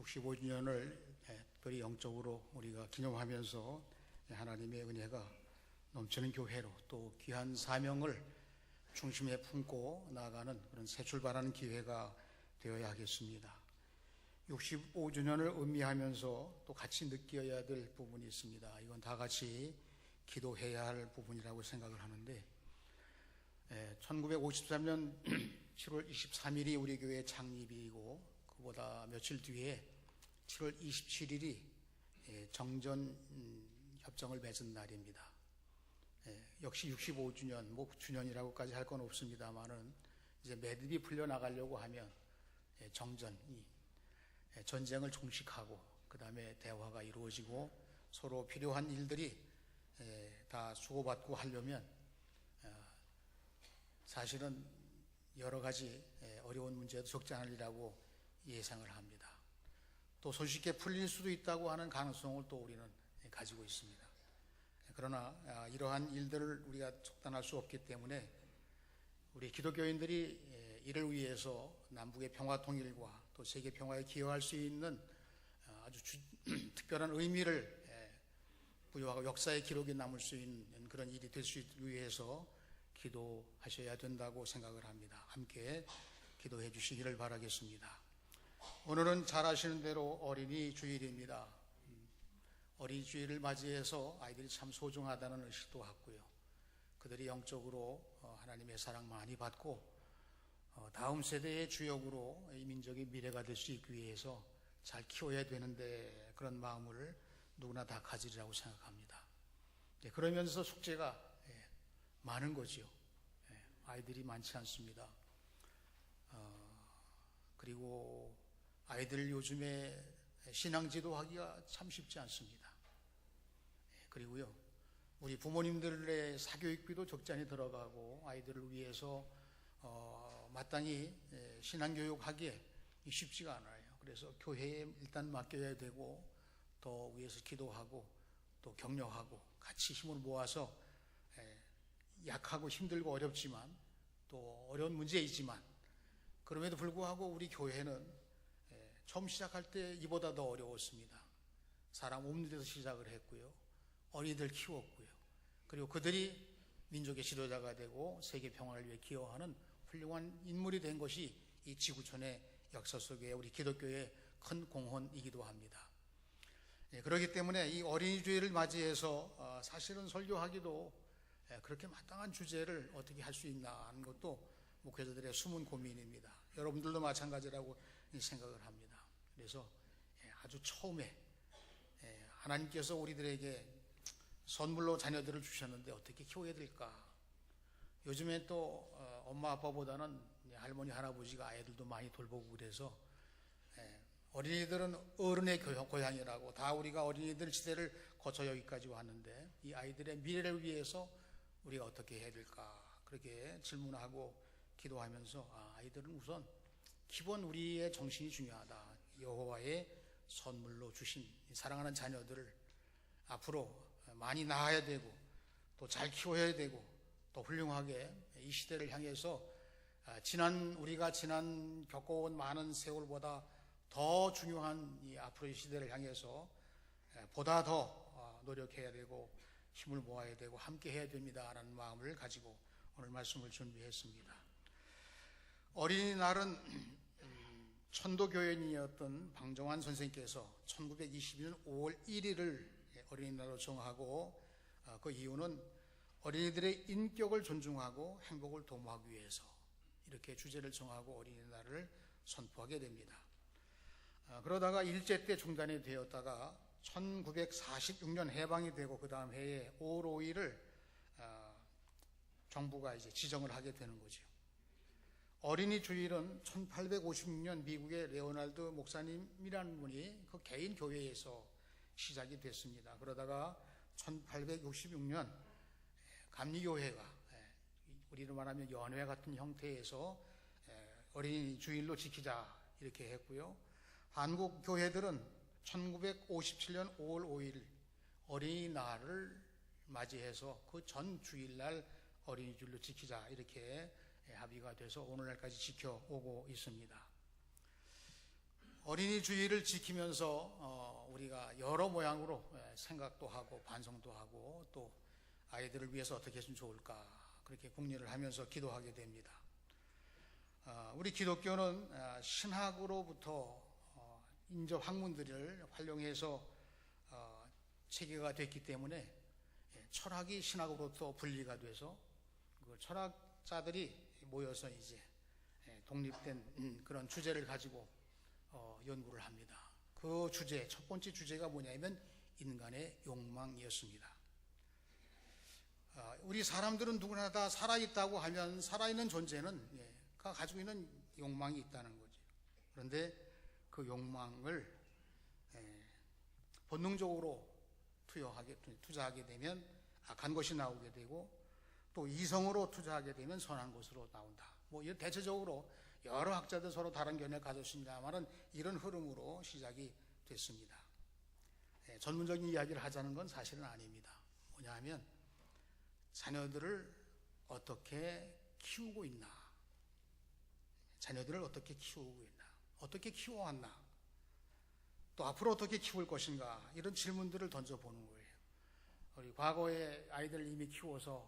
65주년을 특별히 영적으로 우리가 기념하면서 하나님의 은혜가 넘치는 교회로 또 귀한 사명을 중심에 품고 나아가는 그런 새 출발하는 기회가 되어야 하겠습니다. 65주년을 의미하면서 또 같이 느껴야 될 부분이 있습니다. 이건 다 같이 기도해야 할 부분이라고 생각을 하는데, 1953년 7월 23일이 우리 교회 창립이고 그보다 며칠 뒤에 7월 27일이 정전 협정을 맺은 날입니다. 역시 65주년, 뭐 주년이라고까지 할 건 없습니다만은 이제 매듭이 풀려나가려고 하면 정전이 전쟁을 종식하고 그 다음에 대화가 이루어지고 서로 필요한 일들이 다 수고받고 하려면 사실은 여러 가지 어려운 문제도 적지 않으리라고 예상을 합니다. 또 손쉽게 풀릴 수도 있다고 하는 가능성을 또 우리는 가지고 있습니다. 그러나 이러한 일들을 우리가 속단할 수 없기 때문에 우리 기독교인들이 이를 위해서 남북의 평화 통일과 또 세계 평화에 기여할 수 있는 아주 특별한 의미를 부여하고 역사의 기록이 남을 수 있는 그런 일이 될 수 있기 위해서 기도하셔야 된다고 생각을 합니다. 함께 기도해 주시기를 바라겠습니다. 오늘은 잘 아시는 대로 어린이 주일입니다. 어린이 주일을 맞이해서 아이들이 참 소중하다는 의식도 갖고요. 그들이 영적으로 하나님의 사랑 많이 받고 다음 세대의 주역으로 이 민족의 미래가 될 수 있기 위해서 잘 키워야 되는데 그런 마음을 누구나 다 가지리라고 생각합니다. 그러면서 숙제가 많은 거지요. 아이들이 많지 않습니다. 그리고 아이들 요즘에 신앙지도 하기가 참 쉽지 않습니다. 그리고요, 우리 부모님들의 사교육비도 적잖이 들어가고 아이들을 위해서 마땅히 신앙교육하기에 쉽지가 않아요. 그래서 교회에 일단 맡겨야 되고 또 위에서 기도하고 또 격려하고 같이 힘을 모아서 약하고 힘들고 어렵지만 또 어려운 문제이지만 그럼에도 불구하고 우리 교회는 처음 시작할 때 이보다 더 어려웠습니다. 사람 없는 데서 시작을 했고요. 어린이들 키웠고요. 그리고 그들이 민족의 지도자가 되고 세계 평화를 위해 기여하는 훌륭한 인물이 된 것이 이 지구촌의 역사 속에 우리 기독교의 큰 공헌이기도 합니다. 그렇기 때문에 이 어린이 주일을 맞이해서 사실은 설교하기도 그렇게 마땅한 주제를 어떻게 할 수 있나 하는 것도 목회자들의 숨은 고민입니다. 여러분들도 마찬가지라고 생각을 합니다. 그래서 아주 처음에 하나님께서 우리들에게 선물로 자녀들을 주셨는데 어떻게 키워야 될까? 요즘에 또 엄마 아빠보다는 할머니 할아버지가 아이들도 많이 돌보고 그래서 어린이들은 어른의 고향이라고 다 우리가 어린이들 시대를 거쳐 여기까지 왔는데 이 아이들의 미래를 위해서 우리가 어떻게 해야 될까? 그렇게 질문하고 기도하면서 아이들은 우선 기본 우리의 정신이 중요하다. 여호와의 선물로 주신 사랑하는 자녀들을 앞으로 많이 낳아야 되고 또 잘 키워야 되고 또 훌륭하게 이 시대를 향해서 우리가 지난 겪어온 많은 세월보다 더 중요한 이 앞으로의 시대를 향해서 보다 더 노력해야 되고 힘을 모아야 되고 함께 해야 됩니다라는 마음을 가지고 오늘 말씀을 준비했습니다. 어린이날은 천도교인이었던 방정환 선생님께서 1922년 5월 1일을 어린이날로 정하고 그 이유는 어린이들의 인격을 존중하고 행복을 도모하기 위해서 이렇게 주제를 정하고 어린이날을 선포하게 됩니다. 그러다가 일제 때 중단이 되었다가 1946년 해방이 되고 그 다음 해에 5월 5일을 정부가 이제 지정을 하게 되는 거죠. 어린이 주일은 1856년 미국의 레오날드 목사님이라는 분이 그 개인 교회에서 시작이 됐습니다. 그러다가 1866년 감리교회가 우리로 말하면 연회 같은 형태에서 어린이 주일로 지키자 이렇게 했고요. 한국 교회들은 1957년 5월 5일 어린이날을 맞이해서 그 전 주일날 어린이 주일로 지키자 이렇게 합의가 돼서 오늘날까지 지켜오고 있습니다. 어린이 주의를 지키면서 우리가 여러 모양으로 생각도 하고 반성도 하고 또 아이들을 위해서 어떻게 했으면 좋을까 그렇게 궁리를 하면서 기도하게 됩니다. 우리 기독교는 신학으로부터 인접 학문들을 활용해서 체계가 됐기 때문에 철학이 신학으로부터 분리가 돼서 그 철학자들이 모여서 이제 독립된 그런 주제를 가지고 연구를 합니다. 그 주제, 첫 번째 주제가 뭐냐면 인간의 욕망이었습니다. 우리 사람들은 누구나 다 살아있다고 하면 살아있는 존재는 가지고 있는 욕망이 있다는 거죠. 그런데 그 욕망을 본능적으로 투자하게 되면 악한 것이 나오게 되고 또 이성으로 투자하게 되면 선한 것으로 나온다. 대체적으로 여러 학자들 서로 다른 견해를 가졌습니다만은 이런 흐름으로 시작이 됐습니다. 전문적인 이야기를 하자는 건 사실은 아닙니다. 뭐냐 하면 자녀들을 어떻게 키우고 있나, 자녀들을 어떻게 키우고 있나, 어떻게 키워왔나, 또 앞으로 어떻게 키울 것인가, 이런 질문들을 던져보는 거예요. 우리 과거에 아이들을 이미 키워서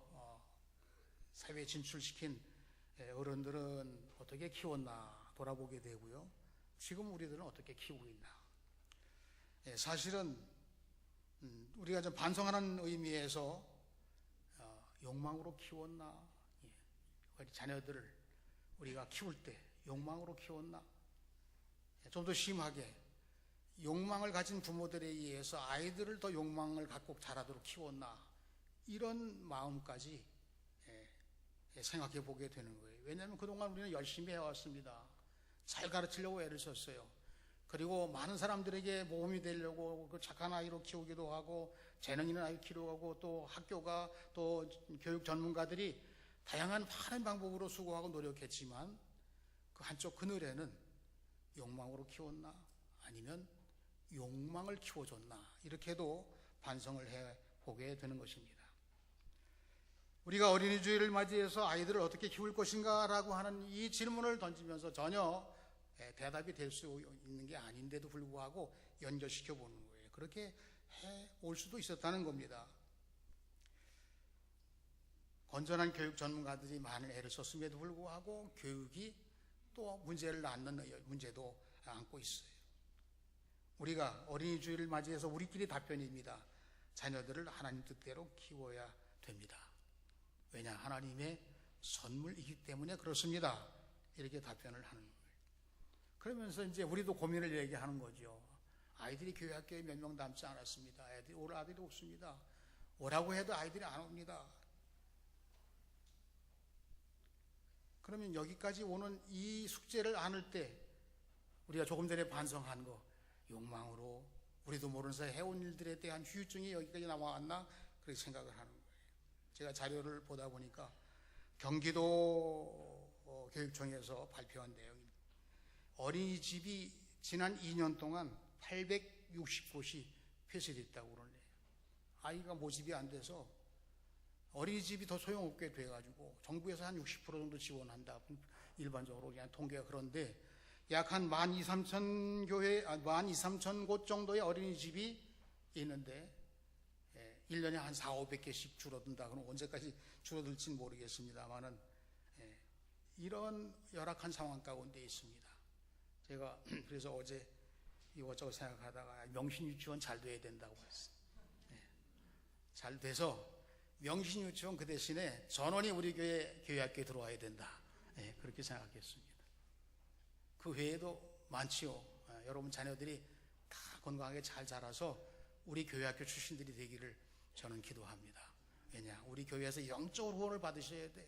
사회에 진출시킨 어른들은 어떻게 키웠나 돌아보게 되고요. 지금 우리들은 어떻게 키우고 있나. 사실은 우리가 좀 반성하는 의미에서 욕망으로 키웠나, 자녀들을 우리가 키울 때 욕망으로 키웠나, 좀 더 심하게 욕망을 가진 부모들에 의해서 아이들을 더 욕망을 갖고 자라도록 키웠나, 이런 마음까지 생각해 보게 되는 거예요. 왜냐하면 그동안 우리는 열심히 해왔습니다. 잘 가르치려고 애를 썼어요. 그리고 많은 사람들에게 모험이 되려고 그 착한 아이로 키우기도 하고 재능 있는 아이 키우고 또 학교가 또 교육 전문가들이 다양한 많은 방법으로 수고하고 노력했지만 그 한쪽 그늘에는 욕망으로 키웠나 아니면 욕망을 키워줬나, 이렇게도 반성을 해보게 되는 것입니다. 우리가 어린이 주일을 맞이해서 아이들을 어떻게 키울 것인가 라고 하는 이 질문을 던지면서 전혀 대답이 될 수 있는 게 아닌데도 불구하고 연결시켜 보는 거예요. 그렇게 해올 수도 있었다는 겁니다. 건전한 교육 전문가들이 많은 애를 썼음에도 불구하고 교육이 또 문제를 낳는 문제도 안고 있어요. 우리가 어린이 주일을 맞이해서 우리끼리 답변입니다. 자녀들을 하나님 뜻대로 키워야 됩니다. 왜냐, 하나님의 선물이기 때문에 그렇습니다. 이렇게 답변을 하는 거예요. 그러면서 이제 우리도 고민을 얘기하는 거죠. 아이들이 교회 학교에 몇 명 남지 않았습니다. 애들이 올 아이들이 없습니다. 오라고 해도 아이들이 안 옵니다. 그러면 여기까지 오는 이 숙제를 안을 때 우리가 조금 전에 반성한 거, 욕망으로 우리도 모르는 사이에 해온 일들에 대한 후유증이 여기까지 나왔나, 그렇게 생각을 하는 거예요. 제가 자료를 보다 보니까 경기도 교육청에서 발표한 내용입니다. 어린이집이 지난 2년 동안 860곳이 폐쇄됐다고 그러네요. 아이가 모집이 안 돼서 어린이집이 더 소용없게 돼가지고 정부에서 한 60% 정도 지원한다, 일반적으로 그냥 통계가. 그런데 약 한 12,300 곳 정도의 어린이집이 있는데 1년에 한 400~500개씩 줄어든다. 그럼 언제까지 줄어들지는 모르겠습니다만은 이런 열악한 상황 가운데 있습니다. 제가 그래서 어제 이것저것 생각하다가 명신유치원 잘 돼야 된다고 했어요. 잘 돼서 명신유치원 그 대신에 전원이 우리 교회학교에 들어와야 된다. 그렇게 생각했습니다. 그 외에도 많지요. 여러분 자녀들이 다 건강하게 잘 자라서 우리 교회학교 출신들이 되기를 저는 기도합니다. 왜냐, 우리 교회에서 영적으로 후원을 받으셔야 돼요.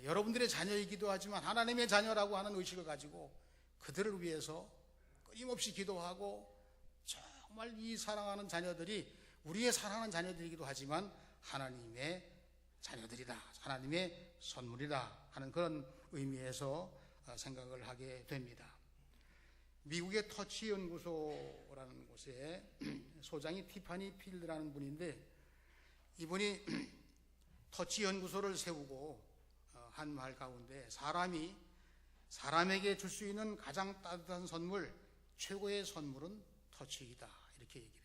여러분들의 자녀이기도 하지만 하나님의 자녀라고 하는 의식을 가지고 그들을 위해서 끊임없이 기도하고, 정말 이 사랑하는 자녀들이 우리의 사랑하는 자녀들이기도 하지만 하나님의 자녀들이다, 하나님의 선물이다 하는 그런 의미에서 생각을 하게 됩니다. 미국의 터치 연구소라는 곳에 소장이 티파니 필드라는 분인데, 이분이 터치 연구소를 세우고 한 말 가운데 사람이 사람에게 줄 수 있는 가장 따뜻한 선물, 최고의 선물은 터치이다. 이렇게 얘기를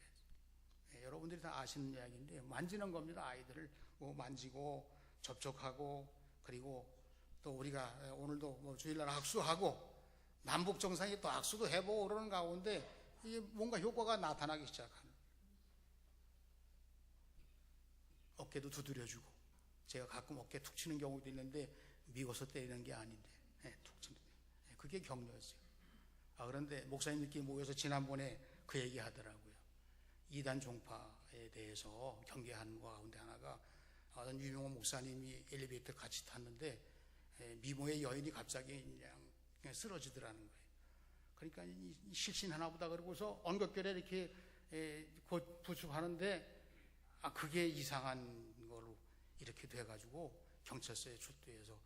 해요. 여러분들이 다 아시는 이야기인데, 만지는 겁니다. 아이들을 만지고 접촉하고, 그리고 또 우리가 오늘도 주일날 악수하고 남북 정상이 또 악수도 해보고 그러는 가운데 이게 뭔가 효과가 나타나기 시작하는. 어깨도 두드려주고, 제가 가끔 어깨 툭 치는 경우도 있는데 미워서 때리는 게 아닌데 툭 치는, 그게 격려였어요. 그런데 목사님들끼리 모여서 지난번에 그 얘기 하더라고요. 이단 종파에 대해서 경계하는 거 가운데 하나가, 어떤 유명한 목사님이 엘리베이터 같이 탔는데 미모의 여인이 갑자기 그냥 쓰러지더라는 거예요. 그러니까 실신하나 보다 그러고서 언급결에 이렇게 곧 부축하는데, 그게 이상한 걸로 이렇게 돼가지고 경찰서에 출두해서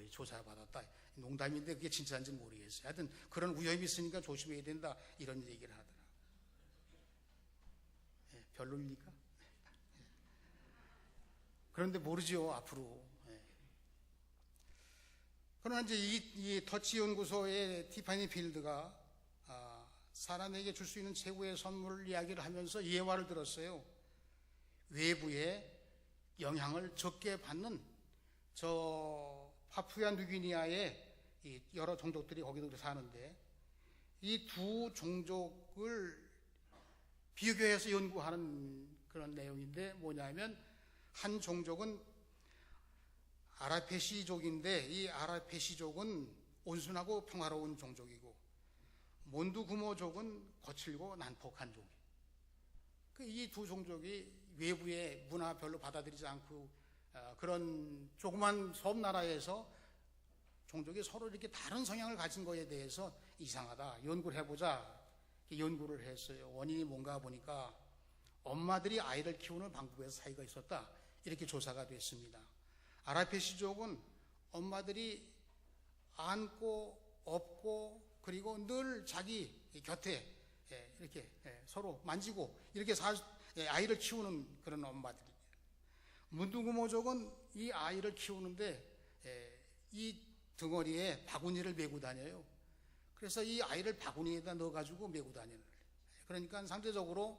조사받았다. 농담인데 그게 진짜인지 모르겠어요. 하여튼 그런 위험이 있으니까 조심해야 된다, 이런 얘기를 하더라고요. 별로입니까? 그런데 모르죠, 앞으로. 그러나 이제 이 터치 연구소의 티파니 필드가 사람에게 줄 수 있는 최고의 선물 이야기를 하면서 예화를 들었어요. 외부의 영향을 적게 받는 저 파푸아 뉴기니아의 여러 종족들이 거기도 사는데, 이 두 종족을 비교해서 연구하는 그런 내용인데, 뭐냐면 한 종족은 아라페시족인데, 이 아라페시족은 온순하고 평화로운 종족이고, 몬두구모족은 거칠고 난폭한 종. 이 두 종족이 외부의 문화 별로 받아들이지 않고 그런 조그만 섬나라에서 종족이 서로 이렇게 다른 성향을 가진 거에 대해서 이상하다, 연구를 해보자, 연구를 했어요. 원인이 뭔가 보니까 엄마들이 아이를 키우는 방법에서 차이가 있었다, 이렇게 조사가 됐습니다. 아라페시족은 엄마들이 안고 업고 그리고 늘 자기 곁에 이렇게 서로 만지고 이렇게 아이를 키우는 그런 엄마들입니다. 문두구모족은 이 아이를 키우는데 이 등어리에 바구니를 메고 다녀요. 그래서 이 아이를 바구니에다 넣어가지고 메고 다니는 거예요. 그러니까 상대적으로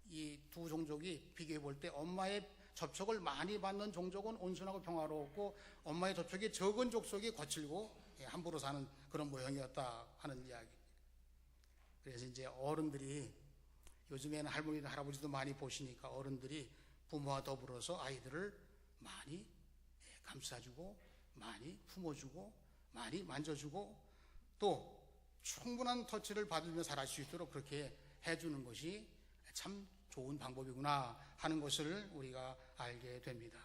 이 두 종족이 비교해 볼 때, 엄마의 접촉을 많이 받는 종족은 온순하고 평화롭고, 엄마의 접촉이 적은 족속이 거칠고 함부로 사는 그런 모형이었다 하는 이야기. 그래서 이제 어른들이, 요즘에는 할머니도 할아버지도 많이 보시니까 어른들이 부모와 더불어서 아이들을 많이 감싸주고, 많이 품어주고, 많이 만져주고, 또 충분한 터치를 받으며 자랄 수 있도록 그렇게 해주는 것이 참 좋은 방법이구나 하는 것을 우리가 알게 됩니다.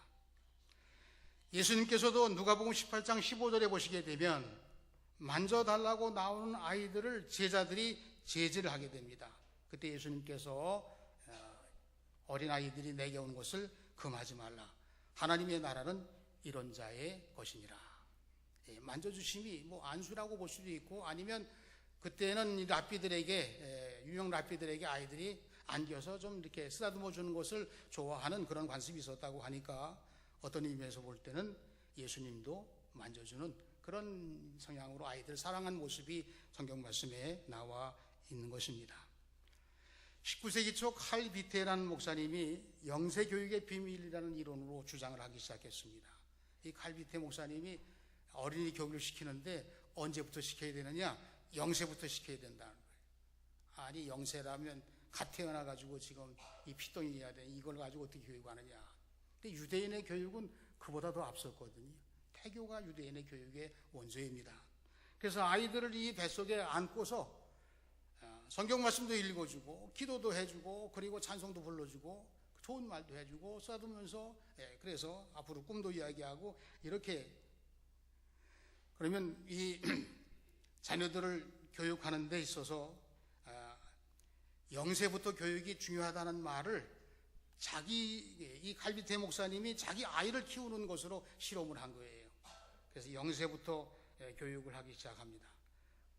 예수님께서도 누가복음 18장 15절에 보시게 되면 만져달라고 나오는 아이들을 제자들이 제지를 하게 됩니다. 그때 예수님께서 어린아이들이 내게 오는 것을 금하지 말라. 하나님의 나라는 이런 자의 것이니라. 만져주심이 안수라고 볼 수도 있고, 아니면 그때는 랍비들에게, 유명 랍비들에게 아이들이 안겨서 좀 이렇게 쓰다듬어 주는 것을 좋아하는 그런 관습이 있었다고 하니까, 어떤 의미에서 볼 때는 예수님도 만져주는 그런 성향으로 아이들을 사랑하는 모습이 성경 말씀에 나와 있는 것입니다. 19세기 초 칼 비테라는 목사님이 영세교육의 비밀이라는 이론으로 주장을 하기 시작했습니다. 이 칼 비테 목사님이 어린이 교육을 시키는데 언제부터 시켜야 되느냐? 영세부터 시켜야 된다는 거예요. 아니, 영세라면 갓 태어나가지고 지금 이 피똥이어야 돼, 이걸 가지고 어떻게 교육하느냐? 근데 유대인의 교육은 그보다 더 앞섰거든요. 태교가 유대인의 교육의 원조입니다. 그래서 아이들을 이 뱃속에 안고서 성경 말씀도 읽어주고, 기도도 해주고, 그리고 찬송도 불러주고, 좋은 말도 해주고, 써두면서 그래서 앞으로 꿈도 이야기하고, 이렇게. 그러면 이 자녀들을 교육하는 데 있어서 영세부터 교육이 중요하다는 말을 이 칼비테 목사님이 자기 아이를 키우는 것으로 실험을 한 거예요. 그래서 영세부터 교육을 하기 시작합니다.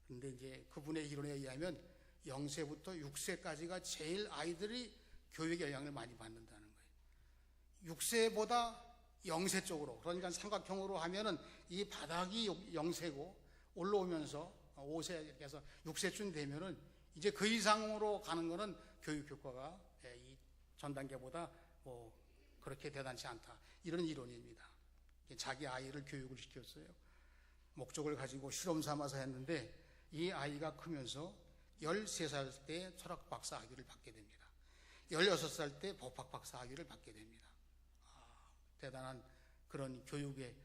그런데 이제 그분의 이론에 의하면 0세부터 6세까지가 제일 아이들이 교육의 영향을 많이 받는다는 거예요. 6세보다 0세 쪽으로, 그러니까 삼각형으로 하면은 이 바닥이 0세고 올라오면서 5세에서 6세쯤 되면은 이제 그 이상으로 가는 거는 교육 효과가 이 전 단계보다 뭐 그렇게 대단치 않다. 이런 이론입니다. 자기 아이를 교육을 시켰어요. 목적을 가지고 실험 삼아서 했는데 이 아이가 크면서 13살 때 철학 박사 학위를 받게 됩니다. 16살 때 법학 박사 학위를 받게 됩니다. 대단한 그런 교육의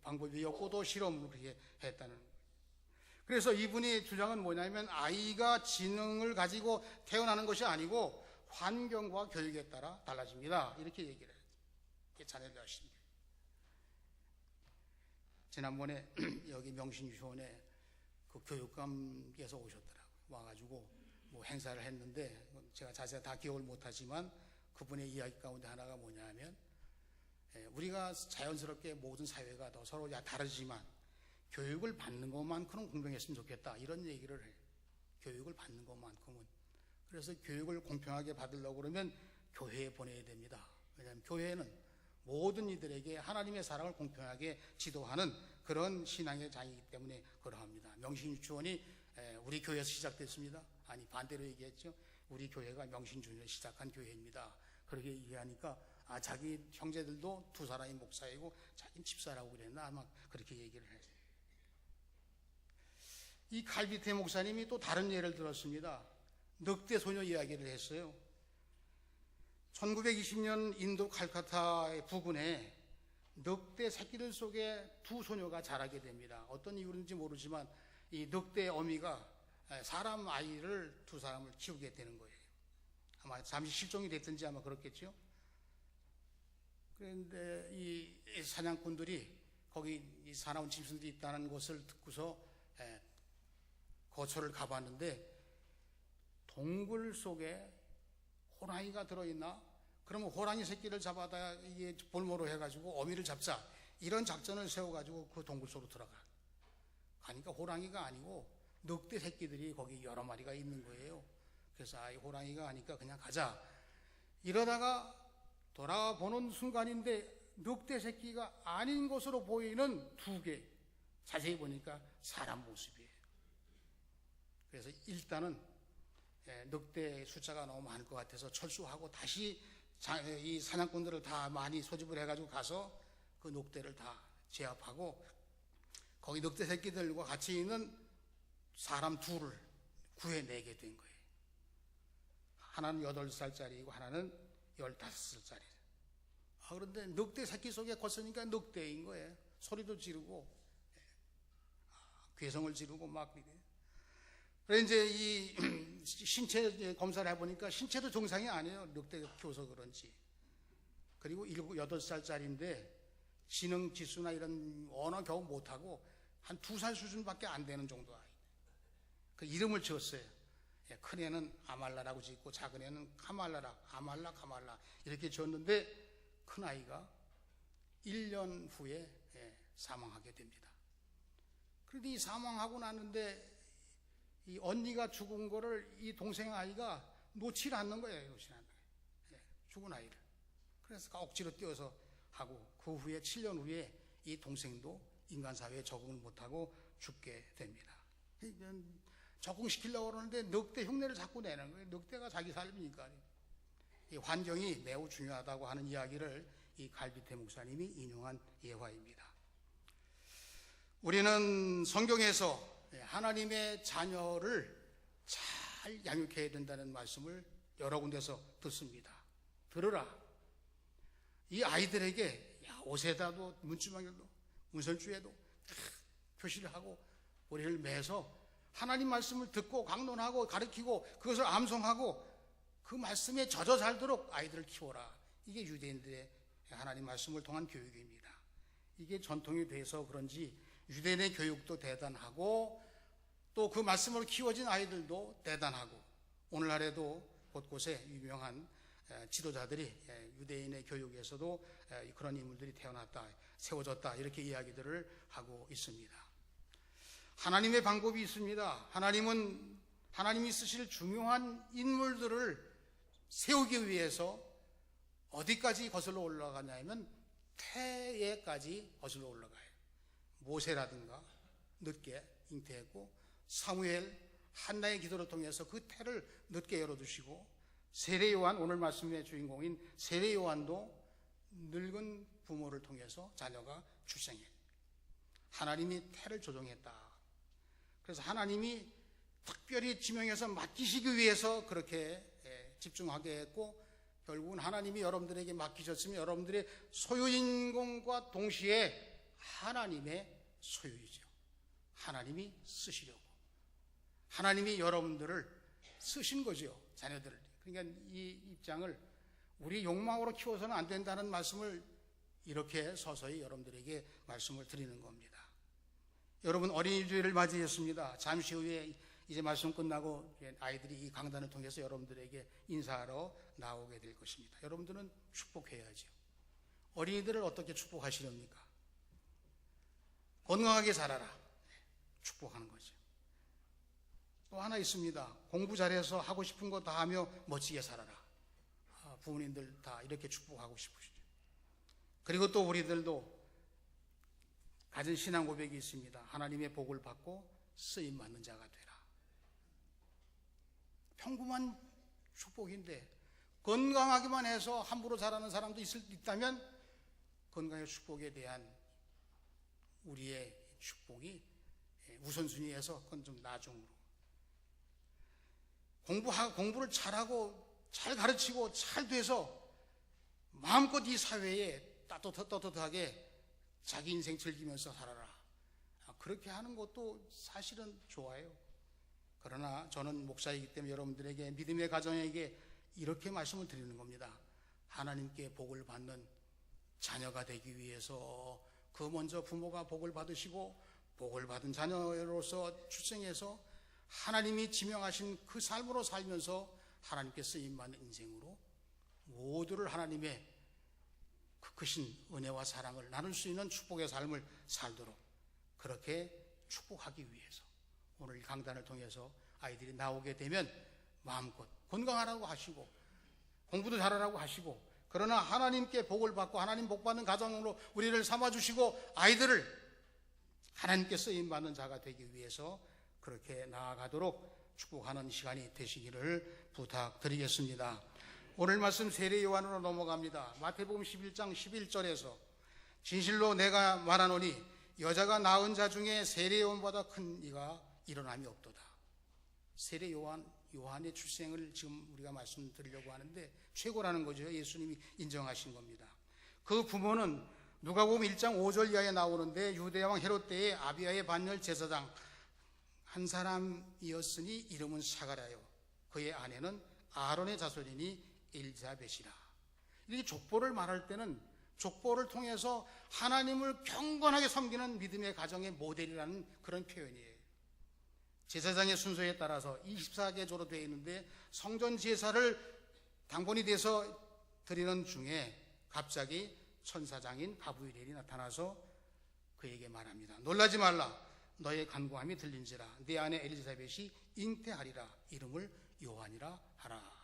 방법이었고 또 실험을 그렇게 했다는 거예요. 그래서 이분의 주장은 뭐냐면 아이가 지능을 가지고 태어나는 것이 아니고 환경과 교육에 따라 달라집니다. 이렇게 얘기를 해요. 자녀를 하십니다. 지난번에 여기 명신유치원에 그 교육감께서 오셨더라고요. 와가지고 뭐 행사를 했는데 제가 자세히 다 기억을 못하지만 그분의 이야기 가운데 하나가 뭐냐면 우리가 자연스럽게 모든 사회가 더 서로 다르지만 교육을 받는 것만큼은 공평했으면 좋겠다 이런 얘기를 해요. 교육을 받는 것만큼은. 그래서 교육을 공평하게 받으려고 그러면 교회에 보내야 됩니다. 왜냐하면 교회는 모든 이들에게 하나님의 사랑을 공평하게 지도하는 그런 신앙의 장이기 때문에 그러합니다. 명신유치원이 우리 교회에서 시작됐습니다. 아니 반대로 얘기했죠. 우리 교회가 명신유치원을 시작한 교회입니다. 그렇게 얘기하니까 자기 형제들도 두 사람이 목사이고 자기는 집사라고 그랬나 아마 그렇게 얘기를 해요. 이 칼비테 목사님이 또 다른 예를 들었습니다. 늑대 소녀 이야기를 했어요. 1920년 인도 칼카타의 부근에 늑대 새끼들 속에 두 소녀가 자라게 됩니다. 어떤 이유인지 모르지만 이 늑대 어미가 사람 아이를 두 사람을 키우게 되는 거예요. 아마 잠시 실종이 됐든지 아마 그렇겠죠. 그런데 이 사냥꾼들이 거기 이 사나운 짐승들이 있다는 것을 듣고서 거처를 가봤는데 동굴 속에 호랑이가 들어있나? 그러면 호랑이 새끼를 잡아다 이게 볼모로 해가지고 어미를 잡자 이런 작전을 세워가지고 그 동굴 속으로 들어가. 가니까 호랑이가 아니고 늑대 새끼들이 거기 여러 마리가 있는 거예요. 그래서 이 호랑이가 아니까 그냥 가자. 이러다가 돌아보는 순간인데 늑대 새끼가 아닌 것으로 보이는 두 개. 자세히 보니까 사람 모습이에요. 그래서 일단은 늑대 숫자가 너무 많을 것 같아서 철수하고 다시 이 사냥꾼들을 다 많이 소집을 해가지고 가서 그 늑대를 다 제압하고 거기 늑대 새끼들과 같이 있는 사람 둘을 구해내게 된 거예요. 하나는 8살짜리이고 하나는 15살짜리. 그런데 늑대 새끼 속에 걷으니까 늑대인 거예요. 소리도 지르고 괴성을 지르고 막 이래. 그래서 이제 이 신체 검사를 해보니까 신체도 정상이 아니에요. 늑대가 키워서 그런지. 그리고 8살짜리인데 지능 지수나 이런 언어 겨우 못하고 한 2살 수준밖에 안 되는 정도 아이. 그 이름을 지었어요. 큰 애는 아말라라고 짓고 작은 애는 카말라라, 아말라, 카말라 이렇게 지었는데 큰 아이가 1년 후에 사망하게 됩니다. 그런데 이 사망하고 나는데 이 언니가 죽은 거를 이 동생 아이가 놓지 않는 거예요. 놓지 않는 거예요. 죽은 아이를. 그래서 억지로 띄어서 하고 그 후에 7년 후에 이 동생도 인간 사회에 적응을 못하고 죽게 됩니다. 적응시키려고 그러는데 늑대 흉내를 자꾸 내는 거예요. 늑대가 자기 삶이니까. 이 환경이 매우 중요하다고 하는 이야기를 이 갈비테 목사님이 인용한 예화입니다. 우리는 성경에서 하나님의 자녀를 잘 양육해야 된다는 말씀을 여러 군데서 듣습니다. 들으라. 이 아이들에게 옷에다도 문주방에도 문설주에도 표시를 하고 머리를 매서 하나님 말씀을 듣고 강론하고 가르치고 그것을 암송하고 그 말씀에 젖어 살도록 아이들을 키워라. 이게 유대인들의 하나님 말씀을 통한 교육입니다. 이게 전통이 돼서 그런지 유대인의 교육도 대단하고 또 그 말씀으로 키워진 아이들도 대단하고 오늘날에도 곳곳에 유명한 지도자들이 유대인의 교육에서도 그런 인물들이 태어났다, 세워졌다 이렇게 이야기들을 하고 있습니다. 하나님의 방법이 있습니다. 하나님이 쓰실 중요한 인물들을 세우기 위해서 어디까지 거슬러 올라가냐면 태에까지 거슬러 올라가요. 모세라든가 늦게 잉태했고, 사무엘 한나의 기도를 통해서 그 태를 늦게 열어두시고, 세례 요한, 오늘 말씀의 주인공인 세례 요한도 늙은 부모를 통해서 자녀가 출생해. 하나님이 태를 조정했다. 그래서 하나님이 특별히 지명해서 맡기시기 위해서 그렇게 집중하게 했고, 결국은 하나님이 여러분들에게 맡기셨으면 여러분들의 소유인공과 동시에 하나님의 소유이죠. 하나님이 쓰시려고, 하나님이 여러분들을 쓰신 거죠, 자녀들을. 그러니까 이 입장을 우리 욕망으로 키워서는 안 된다는 말씀을 이렇게 서서히 여러분들에게 말씀을 드리는 겁니다. 여러분, 어린이주일을 맞이했습니다. 잠시 후에 이제 말씀 끝나고 아이들이 이 강단을 통해서 여러분들에게 인사하러 나오게 될 것입니다. 여러분들은 축복해야죠. 어린이들을 어떻게 축복하시렵니까? 건강하게 자라라, 축복하는 거죠. 또 하나 있습니다. 공부 잘해서 하고 싶은 거 다 하며 멋지게 살아라. 부모님들 다 이렇게 축복하고 싶으시죠. 그리고 또 우리들도 가진 신앙 고백이 있습니다. 하나님의 복을 받고 쓰임 받는 자가 되라. 평범한 축복인데, 건강하기만 해서 함부로 자라는 사람도 있다면 건강의 축복에 대한 우리의 축복이 우선순위에서 그건 좀 나중으로, 공부를 잘하고 잘 가르치고 잘 돼서 마음껏 이 사회에 따뜻하게 자기 인생 즐기면서 살아라. 그렇게 하는 것도 사실은 좋아요. 그러나 저는 목사이기 때문에 여러분들에게, 믿음의 가정에게 이렇게 말씀을 드리는 겁니다. 하나님께 복을 받는 자녀가 되기 위해서 그 먼저 부모가 복을 받으시고 복을 받은 자녀로서 출생해서 하나님이 지명하신 그 삶으로 살면서 하나님께 쓰임받는 인생으로 모두를 하나님의 그 크신 은혜와 사랑을 나눌 수 있는 축복의 삶을 살도록 그렇게 축복하기 위해서 오늘 이 강단을 통해서 아이들이 나오게 되면 마음껏 건강하라고 하시고 공부도 잘하라고 하시고, 그러나 하나님께 복을 받고 하나님 복받는 가정으로 우리를 삼아주시고 아이들을 하나님께 쓰임받는 자가 되기 위해서 그렇게 나아가도록 축복하는 시간이 되시기를 부탁드리겠습니다. 오늘 말씀 세례 요한으로 넘어갑니다. 마태복음 11장 11절에서 진실로 내가 말하노니 여자가 낳은 자 중에 세례 요한보다 큰 이가 일어남이 없도다. 세례 요한의 출생을 지금 우리가 말씀드리려고 하는데 최고라는 거죠. 예수님이 인정하신 겁니다. 그 부모는 누가복음 1장 5절 이하에 나오는데 유대 왕 헤롯 때에 아비야의 반열 제사장 한 사람이었으니 이름은 사가랴요. 그의 아내는 아론의 자손이니 엘리사벳이라. 이렇게 족보를 말할 때는 족보를 통해서 하나님을 경건하게 섬기는 믿음의 가정의 모델이라는 그런 표현이에요. 제사장의 순서에 따라서 24계조로 되어 있는데 성전 제사를 당번이 돼서 드리는 중에 갑자기 천사장인 가브리엘이 나타나서 그에게 말합니다. 놀라지 말라. 너의 간구함이 들린지라. 네 아내 엘리사벳이 잉태하리라. 이름을 요한이라 하라.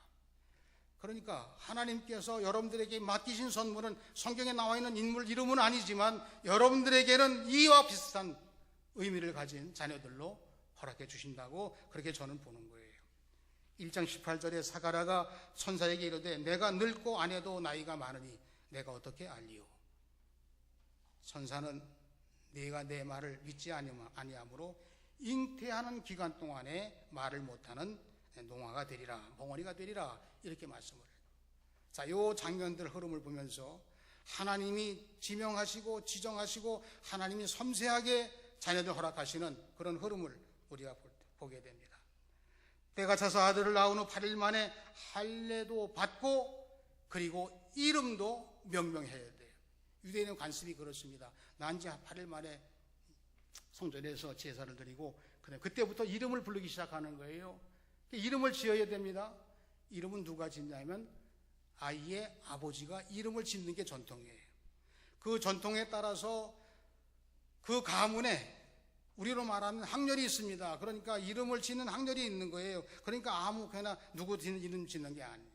그러니까 하나님께서 여러분들에게 맡기신 선물은 성경에 나와 있는 인물 이름은 아니지만 여러분들에게는 이와 비슷한 의미를 가진 자녀들로 허락해 주신다고 그렇게 저는 보는 거예요. 1장 18절에 사가랴가 천사에게 이르되 내가 늙고 아내도 나이가 많으니 내가 어떻게 알리오. 천사는 네가 내 말을 믿지 아니하므로 잉태하는 기간 동안에 말을 못하는 농아가 되리라, 멍언이가 되리라, 이렇게 말씀을 해요. 자, 요 장면들 흐름을 보면서 하나님이 지명하시고 지정하시고 하나님이 섬세하게 자녀들 허락하시는 그런 흐름을 우리가 보게 됩니다. 때가 차서 아들을 낳은 후 8일 만에 할례도 받고 그리고 이름도 명명해야 돼요. 유대인의 관습이 그렇습니다. 난 지 8일 만에 성전에서 제사를 드리고 그때부터 이름을 부르기 시작하는 거예요. 이름을 지어야 됩니다. 이름은 누가 짓냐면 아이의 아버지가 이름을 짓는 게 전통이에요. 그 전통에 따라서 그 가문에 우리로 말하면 학렬이 있습니다. 그러니까 이름을 짓는 학렬이 있는 거예요. 그러니까 아무거나 누구 이름 짓는 게 아니에요.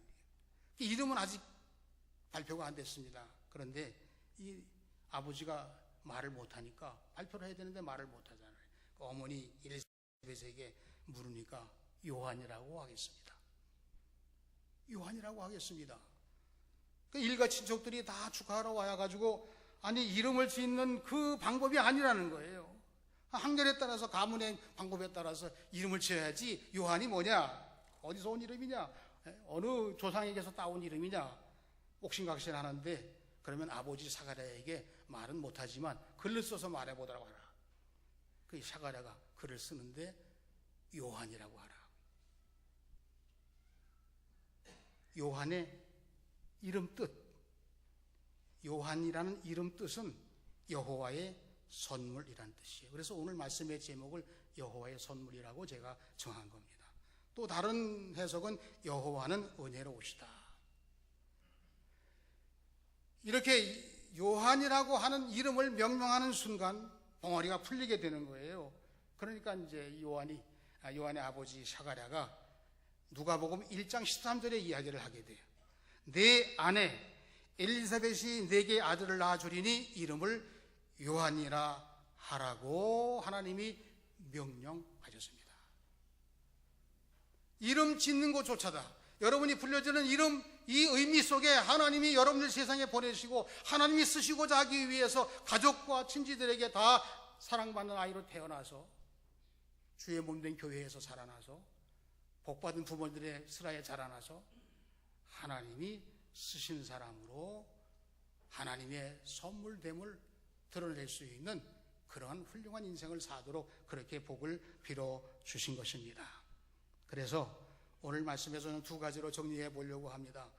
이름은 아직 발표가 안 됐습니다. 그런데 이 아버지가 말을 못하니까 발표를 해야 되는데 말을 못하잖아요. 어머니 엘리사벳에게 물으니까 요한이라고 하겠습니다. 요한이라고 하겠습니다. 그 일가 친척들이 다 축하하러 와가지고 아니 이름을 짓는 그 방법이 아니라는 거예요. 한결에 따라서 가문의 방법에 따라서 이름을 지어야지. 요한이 뭐냐? 어디서 온 이름이냐? 어느 조상에게서 따온 이름이냐? 옥신각신 하는데 그러면 아버지 사가랴에게 말은 못하지만 글을 써서 말해보도록 하라. 그 사가랴가 글을 쓰는데 요한이라고 하라. 요한의 이름 뜻, 요한이라는 이름 뜻은 여호와의 선물이란 뜻이에요. 그래서 오늘 말씀의 제목을 여호와의 선물이라고 제가 정한 겁니다. 또 다른 해석은 여호와는 은혜로우시다. 이렇게 요한이라고 하는 이름을 명명하는 순간 벙어리가 풀리게 되는 거예요. 그러니까 이제 요한의 아버지 사가랴가 누가복음 1장 13절의 이야기를 하게 돼요. 내 아내 엘리사벳이 내게 아들을 낳아주리니 이름을 요한이라 하라고 하나님이 명령하셨습니다. 이름 짓는 것조차다, 여러분이 불려지는 이름, 이 의미 속에 하나님이 여러분들 세상에 보내시고 하나님이 쓰시고자 하기 위해서 가족과 친지들에게 다 사랑받는 아이로 태어나서 주의 몸된 교회에서 자라나서 복받은 부모들의 슬하에 자라나서 하나님이 쓰신 사람으로 하나님의 선물됨을 드러낼 수 있는 그러한 훌륭한 인생을 사도록 그렇게 복을 빌어 주신 것입니다. 그래서 오늘 말씀에서는 두 가지로 정리해 보려고 합니다.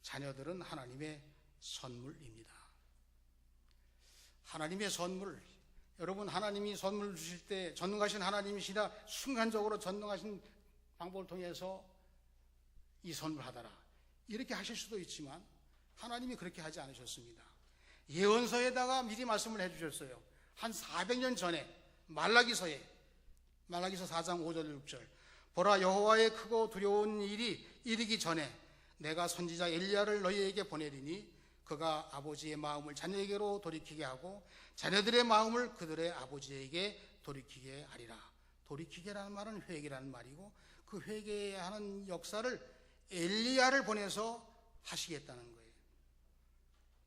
자녀들은 하나님의 선물입니다. 하나님의 선물, 여러분 하나님이 선물 주실 때 전능하신 하나님이시라 순간적으로 전능하신 방법을 통해서 이 선물 하더라 이렇게 하실 수도 있지만 하나님이 그렇게 하지 않으셨습니다. 예언서에다가 미리 말씀을 해주셨어요. 한 400년 전에 말라기서 4장 5절 6절 보라 여호와의 크고 두려운 일이 이르기 전에 내가 선지자 엘리야를 너희에게 보내리니 그가 아버지의 마음을 자녀에게로 돌이키게 하고 자녀들의 마음을 그들의 아버지에게 돌이키게 하리라. 돌이키게라는 말은 회개라는 말이고 그 회개하는 역사를 엘리야를 보내서 하시겠다는 거예요.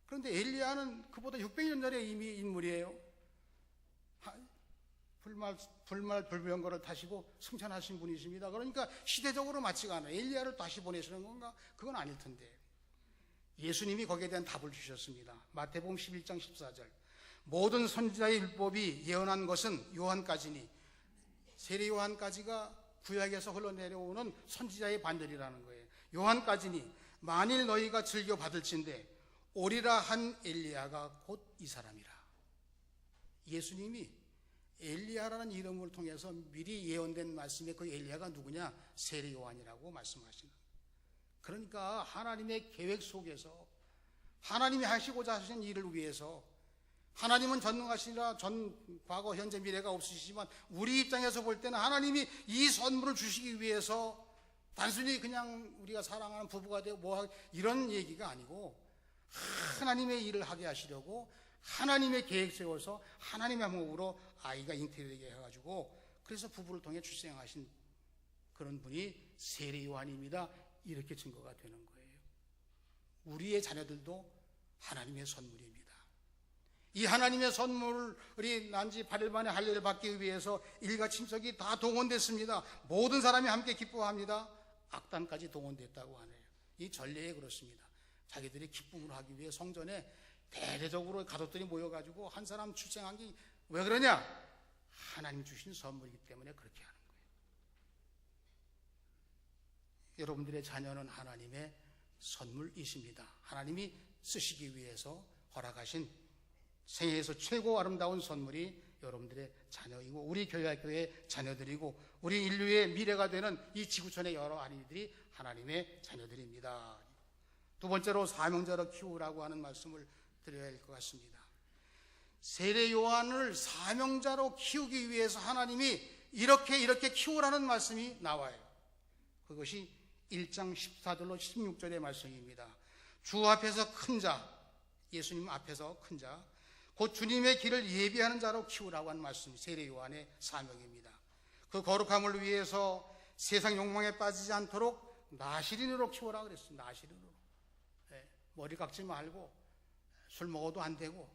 그런데 엘리야는 그보다 600년 전에 이미 인물이에요. 불말불병거를 타시고 승천하신 분이십니다. 그러니까 시대적으로 맞지가 않아요. 엘리야를 다시 보내시는 건가? 그건 아닐 텐데. 예수님이 거기에 대한 답을 주셨습니다. 마태복음 11장 14절 모든 선지자의 율법이 예언한 것은 요한까지니 세례 요한까지가 구약에서 흘러내려오는 선지자의 반절이라는 거예요. 요한까지니 만일 너희가 즐겨 받을진대 오리라 한 엘리야가 곧 이 사람이라. 예수님이 엘리야라는 이름을 통해서 미리 예언된 말씀에 그 엘리야가 누구냐? 세례 요한이라고 말씀하시는 거예요. 그러니까 하나님의 계획 속에서 하나님이 하시고자 하신 일을 위해서 하나님은 전능하시라 과거 현재 미래가 없으시지만 우리 입장에서 볼 때는 하나님이 이 선물을 주시기 위해서 단순히 그냥 우리가 사랑하는 부부가 되고 이런 얘기가 아니고 하나님의 일을 하게 하시려고 하나님의 계획 세워서 하나님의 항목으로 아이가 잉태되게 해가지고 그래서 부부를 통해 출생하신 그런 분이 세례 요한입니다. 이렇게 증거가 되는 거예요. 우리의 자녀들도 하나님의 선물입니다. 이 하나님의 선물이 난지 8일 만에 할례를 받기 위해서 일가 친척이 다 동원됐습니다. 모든 사람이 함께 기뻐합니다. 악단까지 동원됐다고 하네요. 이 전례에 그렇습니다. 자기들이 기쁨을 하기 위해 성전에 대대적으로 가족들이 모여가지고 한 사람 출생한 게 왜 그러냐? 하나님 주신 선물이기 때문에 그렇게 하는 거예요. 여러분들의 자녀는 하나님의 선물이십니다. 하나님이 쓰시기 위해서 허락하신 생애에서 최고 아름다운 선물이 여러분들의 자녀이고 우리 교회의 자녀들이고 우리 인류의 미래가 되는 이 지구촌의 여러 아이들이 하나님의 자녀들입니다. 두 번째로 사명자로 키우라고 하는 말씀을 드려야 할 것 같습니다. 세례 요한을 사명자로 키우기 위해서 하나님이 이렇게 키우라는 말씀이 나와요. 그것이 1장 14절로 16절의 말씀입니다. 주 앞에서 큰 자, 예수님 앞에서 큰 자, 곧 주님의 길을 예비하는 자로 키우라고 하는 말씀이 세례 요한의 사명입니다. 그 거룩함을 위해서 세상 욕망에 빠지지 않도록 나시린으로 키워라 그랬습니다. 나시린으로. 머리 깎지 말고 술 먹어도 안 되고,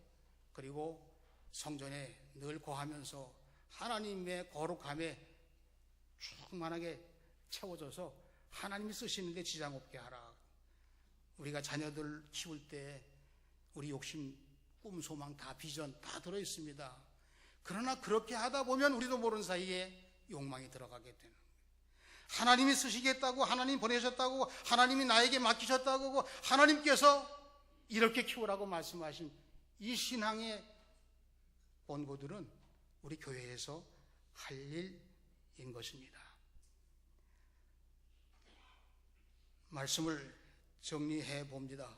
그리고 성전에 늘 거하면서 하나님의 거룩함에 충만하게 채워져서 하나님이 쓰시는데 지장 없게 하라. 우리가 자녀들 키울 때 우리 욕심, 꿈, 소망 다, 비전 다 들어있습니다. 그러나 그렇게 하다 보면 우리도 모르는 사이에 욕망이 들어가게 되는 거예요. 하나님이 쓰시겠다고, 하나님 보내셨다고, 하나님이 나에게 맡기셨다고, 하나님께서 이렇게 키우라고 말씀하신 이 신앙의 본고들은 우리 교회에서 할 일인 것입니다. 말씀을 정리해 봅니다.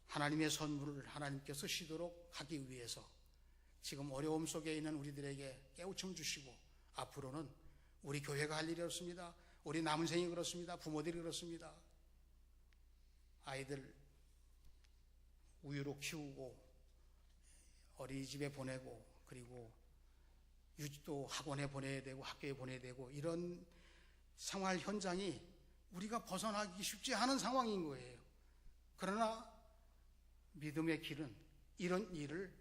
하나님의 선물을 하나님께 쓰시도록 하기 위해서 지금 어려움 속에 있는 우리들에게 깨우침 주시고, 앞으로는 우리 교회가 할 일이 없습니다. 우리 남생이 그렇습니다. 부모들이 그렇습니다. 아이들 우유로 키우고 어린이집에 보내고, 그리고 유치도 학원에 보내야 되고 학교에 보내야 되고, 이런 생활 현장이 우리가 벗어나기 쉽지 않은 상황인 거예요. 그러나 믿음의 길은 이런 일을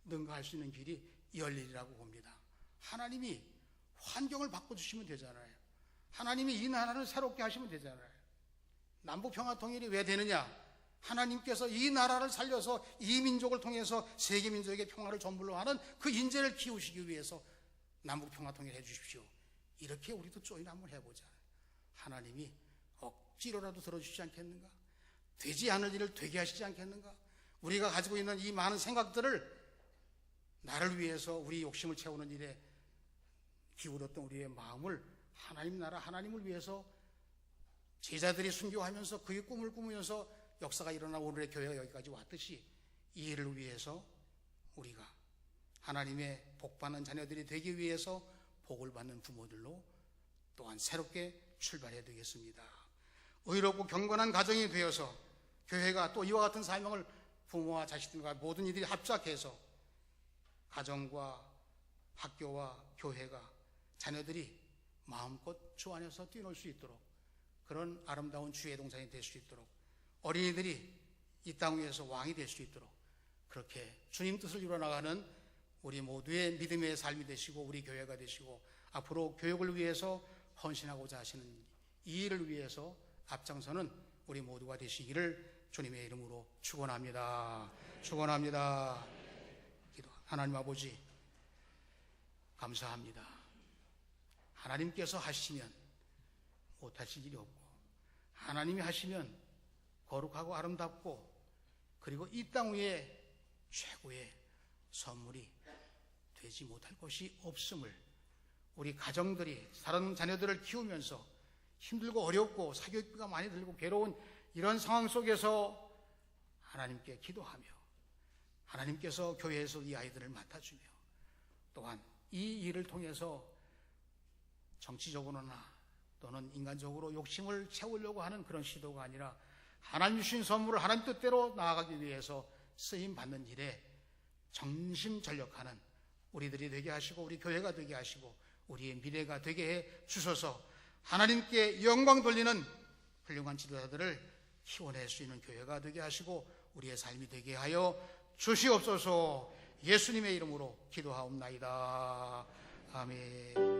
능가할 수 있는 길이 열리리라고 봅니다. 하나님이 환경을 바꿔주시면 되잖아요. 하나님이 이 나라를 새롭게 하시면 되잖아요. 남북평화통일이 왜 되느냐? 하나님께서 이 나라를 살려서 이 민족을 통해서 세계 민족의 평화를 전부로 하는 그 인재를 키우시기 위해서 남북평화통일 해주십시오. 이렇게 우리도 조인 한번 해보자. 하나님이 억지로라도 들어주시지 않겠는가? 되지 않을 일을 되게 하시지 않겠는가? 우리가 가지고 있는 이 많은 생각들을 나를 위해서 우리 욕심을 채우는 일에 기울었던 우리의 마음을 하나님 나라, 하나님을 위해서 제자들이 순교하면서 그의 꿈을 꾸면서 역사가 일어나 오늘의 교회가 여기까지 왔듯이 이 일을 위해서 우리가 하나님의 복받는 자녀들이 되기 위해서 복을 받는 부모들로 또한 새롭게 출발해야 되겠습니다. 의롭고 경건한 가정이 되어서 교회가 또 이와 같은 사명을 부모와 자식들과 모든 이들이 합작해서 가정과 학교와 교회가, 자녀들이 마음껏 주 안에서 뛰놀 수 있도록, 그런 아름다운 주의 동산이 될 수 있도록, 어린이들이 이 땅 위에서 왕이 될 수 있도록, 그렇게 주님 뜻을 이뤄나가는 우리 모두의 믿음의 삶이 되시고 우리 교회가 되시고, 앞으로 교육을 위해서 헌신하고자 하시는 이 일을 위해서 앞장서는 우리 모두가 되시기를 주님의 이름으로 축원합니다. 축원합니다. 기도. 하나님 아버지, 감사합니다. 하나님께서 하시면 못하실 일이 없고, 하나님이 하시면 거룩하고 아름답고, 그리고 이 땅 위에 최고의 선물이 되지 못할 것이 없음을, 우리 가정들이 다른 자녀들을 키우면서 힘들고 어렵고 사교육비가 많이 들고 괴로운 이런 상황 속에서 하나님께 기도하며, 하나님께서 교회에서 이 아이들을 맡아주며, 또한 이 일을 통해서 정치적으로나 또는 인간적으로 욕심을 채우려고 하는 그런 시도가 아니라 하나님 주신 선물을 하나님 뜻대로 나아가기 위해서 쓰임받는 일에 정신전력하는 우리들이 되게 하시고, 우리 교회가 되게 하시고, 우리의 미래가 되게 해 주셔서 하나님께 영광 돌리는 훌륭한 지도자들을 키워낼 수 있는 교회가 되게 하시고 우리의 삶이 되게 하여 주시옵소서. 예수님의 이름으로 기도하옵나이다. 아멘.